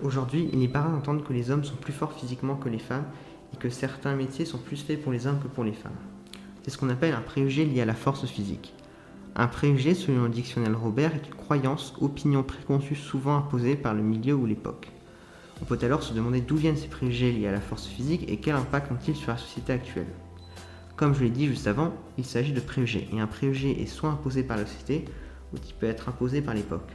Aujourd'hui, il n'est pas rare d'entendre que les hommes sont plus forts physiquement que les femmes et que certains métiers sont plus faits pour les hommes que pour les femmes. C'est ce qu'on appelle un préjugé lié à la force physique. Un préjugé, selon le dictionnaire Robert, est une croyance, opinion préconçue souvent imposée par le milieu ou l'époque. On peut alors se demander d'où viennent ces préjugés liés à la force physique et quel impact ont-ils sur la société actuelle. Comme je l'ai dit juste avant, il s'agit de préjugés, et un préjugé est soit imposé par la société, ou il peut être imposé par l'époque.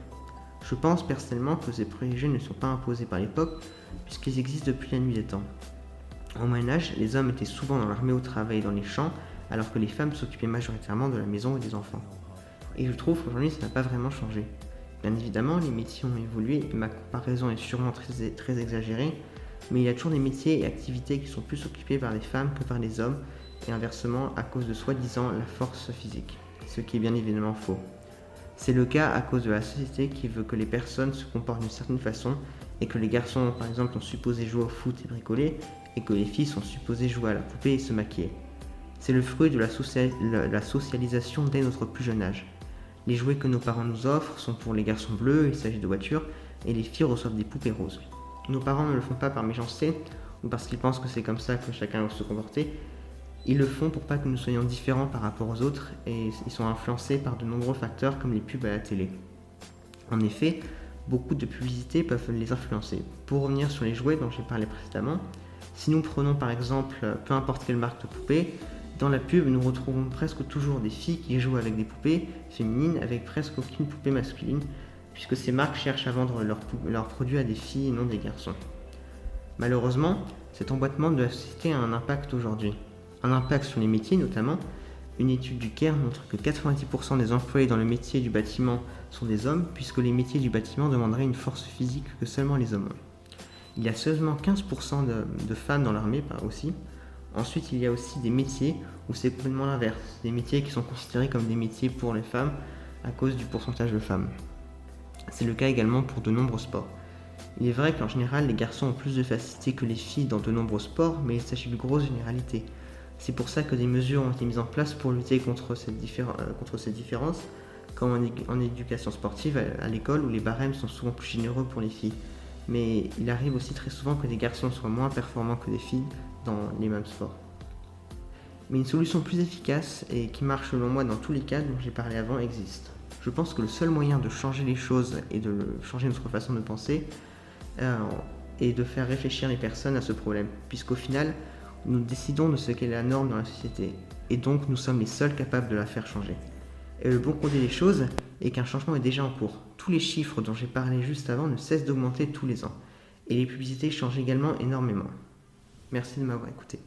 Je pense personnellement que ces préjugés ne sont pas imposés par l'époque, puisqu'ils existent depuis la nuit des temps. Au Moyen-Âge, les hommes étaient souvent dans l'armée au travail et dans les champs, alors que les femmes s'occupaient majoritairement de la maison et des enfants. Et je trouve qu'aujourd'hui ça n'a pas vraiment changé. Bien évidemment, les métiers ont évolué et ma comparaison est sûrement très exagérée, mais il y a toujours des métiers et activités qui sont plus occupés par les femmes que par les hommes, et inversement à cause de soi-disant la force physique, ce qui est bien évidemment faux. C'est le cas à cause de la société qui veut que les personnes se comportent d'une certaine façon et que les garçons par exemple sont supposés jouer au foot et bricoler et que les filles sont supposées jouer à la poupée et se maquiller. C'est le fruit de la socialisation dès notre plus jeune âge. Les jouets que nos parents nous offrent sont pour les garçons bleus, il s'agit de voitures, et les filles reçoivent des poupées roses. Nos parents ne le font pas par méchanceté ou parce qu'ils pensent que c'est comme ça que chacun doit se comporter. Ils le font pour pas que nous soyons différents par rapport aux autres et ils sont influencés par de nombreux facteurs comme les pubs à la télé. En effet, beaucoup de publicités peuvent les influencer. Pour revenir sur les jouets dont j'ai parlé précédemment, si nous prenons par exemple peu importe quelle marque de poupée, dans la pub nous retrouvons presque toujours des filles qui jouent avec des poupées féminines avec presque aucune poupée masculine, puisque ces marques cherchent à vendre leurs produits à des filles et non des garçons. Malheureusement, cet emboîtement de la société a un impact aujourd'hui. Un impact sur les métiers notamment. Une étude du Caire montre que 90% des employés dans le métier du bâtiment sont des hommes, puisque les métiers du bâtiment demanderaient une force physique que seulement les hommes ont. Il y a seulement 15% de femmes dans l'armée aussi. Ensuite, il y a aussi des métiers où c'est complètement l'inverse, des métiers qui sont considérés comme des métiers pour les femmes à cause du pourcentage de femmes. C'est le cas également pour de nombreux sports. Il est vrai qu'en général, les garçons ont plus de facilité que les filles dans de nombreux sports, mais il s'agit de grosses généralités. C'est pour ça que des mesures ont été mises en place pour lutter contre cette différence, comme en éducation sportive à l'école où les barèmes sont souvent plus généreux pour les filles. Mais il arrive aussi très souvent que des garçons soient moins performants que des filles dans les mêmes sports. Mais une solution plus efficace et qui marche selon moi dans tous les cas dont j'ai parlé avant existe. Je pense que le seul moyen de changer les choses et de changer notre façon de penser est de faire réfléchir les personnes à ce problème, puisqu'au final, nous décidons de ce qu'est la norme dans la société, et donc nous sommes les seuls capables de la faire changer. Et le bon côté des choses est qu'un changement est déjà en cours. Tous les chiffres dont j'ai parlé juste avant ne cessent d'augmenter tous les ans, et les publicités changent également énormément. Merci de m'avoir écouté.